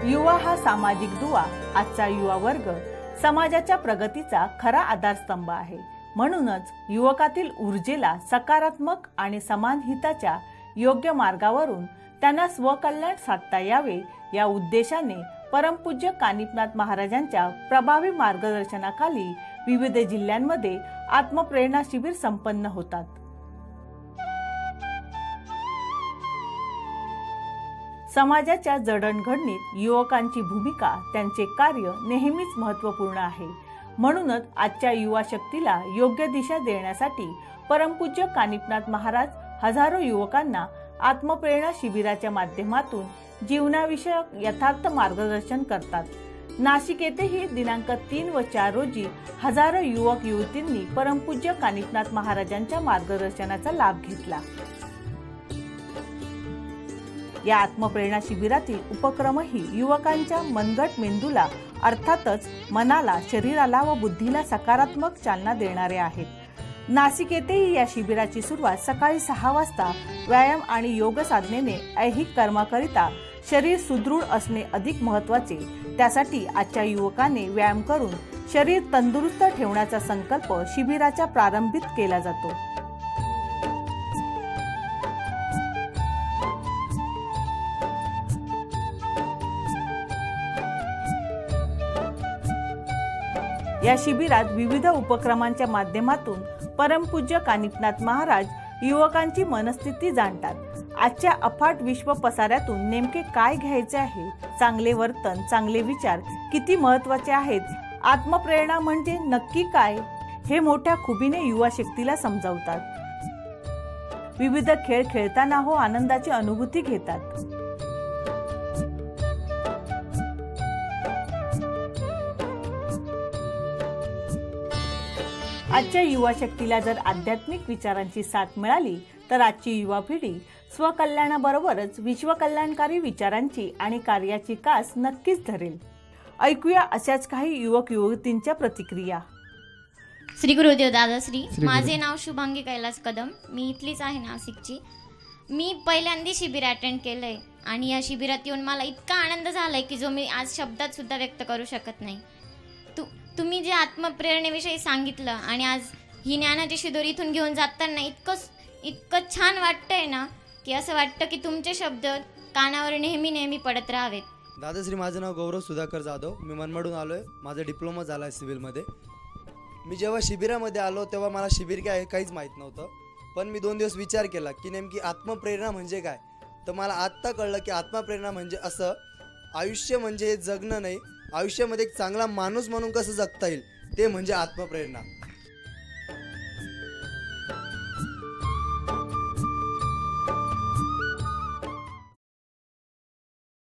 युवा हा सामाजिक दुवा, आजचा युवा वर्ग समाजाच्या प्रगतीचा खरा आधारस्तंभ आहे। म्हणूनच युवकातील ऊर्जेला सकारात्मक आणि समान हिताच्या योग्य मार्गावरून त्यांना स्वकल्याण साधता यावे या उद्देशाने परमपूज्य कानिफनाथ महाराजांच्या प्रभावी मार्गदर्शनाखाली विविध जिल्ह्यांमध्ये आत्मप्रेरणा शिबिर संपन्न होतात। समाजाच्या जडणघडणीत युवकांची भूमिका, त्यांचे कार्य नेहमीच महत्त्वपूर्ण आहे। म्हणूनच आजच्या युवा शक्तीला योग्य दिशा देण्यासाठी परमपूज्य कानिफनाथ महाराज हजारो युवकांना आत्मप्रेरणा शिबिराच्या माध्यमातून जीवनाविषयक यथार्थ मार्गदर्शन करतात। नाशिक येथेही दिनांक 3 व 4 रोजी हजारो युवक युवतींनी परमपूज्य कानिफनाथ महाराजांच्या मार्गदर्शनाचा लाभ घेतला। या आत्मप्रेरणा शिबिरातील उपक्रमही युवकांच्या मनगट मेंदूला अर्थातच मनाला, शरीराला व बुद्धीला सकारात्मक चालना देणारे आहेत। नाशिक येथेही या शिबिराची सुरुवात सकाळी 6 वाजता व्यायाम आणि योग साधनेने ऐहिक कर्माकरिता शरीर सुदृढ असणे अधिक महत्त्वाचे, त्यासाठी आजच्या युवकाने व्यायाम करून शरीर तंदुरुस्त ठेवण्याचा संकल्प शिबिराच्या प्रारंभीत केला जातो। या शिबिरात विविध उपक्रमांच्या माध्यमातून परमपूज्य कानिफनाथ महाराज युवकांची मनस्थिती जाणतात। आजच्या अफाट विश्व पसाऱ्यातून नेमके काय घ्यायचे आहे, चांगले वर्तन, चांगले विचार किती महत्त्वाचे आहेत, आत्मप्रेरणा म्हणजे नक्की काय, हे मोठ्या खुबीने युवा शक्तीला समजावतात। विविध खेळ खेळताना हो आनंदाची अनुभूती घेतात। आजच्या युवा शक्तीला जर आध्यात्मिक विचारांची साथ मिळाली तर आजची युवा पिढी स्वकल्याणाबरोबरच विश्वकल्याणकारी विचारांची आणि कार्याची कास नक्कीच धरेल। ऐकूया अशाच काही युवक युवतींच्या प्रतिक्रिया। श्री गुरुदेव दादाश्री, माझे नाव शुभांगी कैलास कदम, मी इथलीच आहे नाशिकची। मी पहिल्यांदा शिबिर अटेंड केलंय आणि या शिबिरात येऊन मला इतका आनंद झालाय की जो मी आज शब्दात सुद्धा व्यक्त करू शकत नाही। तुम्ही जे आत्मप्रेरणेविषयी सांगितलं आणि आज ही ज्ञानाची शिदोर इथून घेऊन जाताना इतकं छान वाटतंय ना की असं वाटतं की तुमचे शब्द कानावर नेहमी पडत राहावेत। दादाश्री, माझं नाव गौरव सुधाकर जाधव, मी मनमाडून आलोय। माझा डिप्लोमा झाला आहे सिव्हिलमध्ये। मी जेव्हा शिबिरामध्ये आलो तेव्हा मला शिबिर काय काहीच माहीत नव्हतं, पण मी 2 दिवस विचार केला की नेमकी आत्मप्रेरणा म्हणजे काय। तर मला आत्ता कळलं की आत्मप्रेरणा म्हणजे असं आयुष्य म्हणजे जगणं नाही, आयुष्यामध्ये एक चांगला माणूस म्हणून कसं जगता येईल ते म्हणजे आत्मप्रेरणा।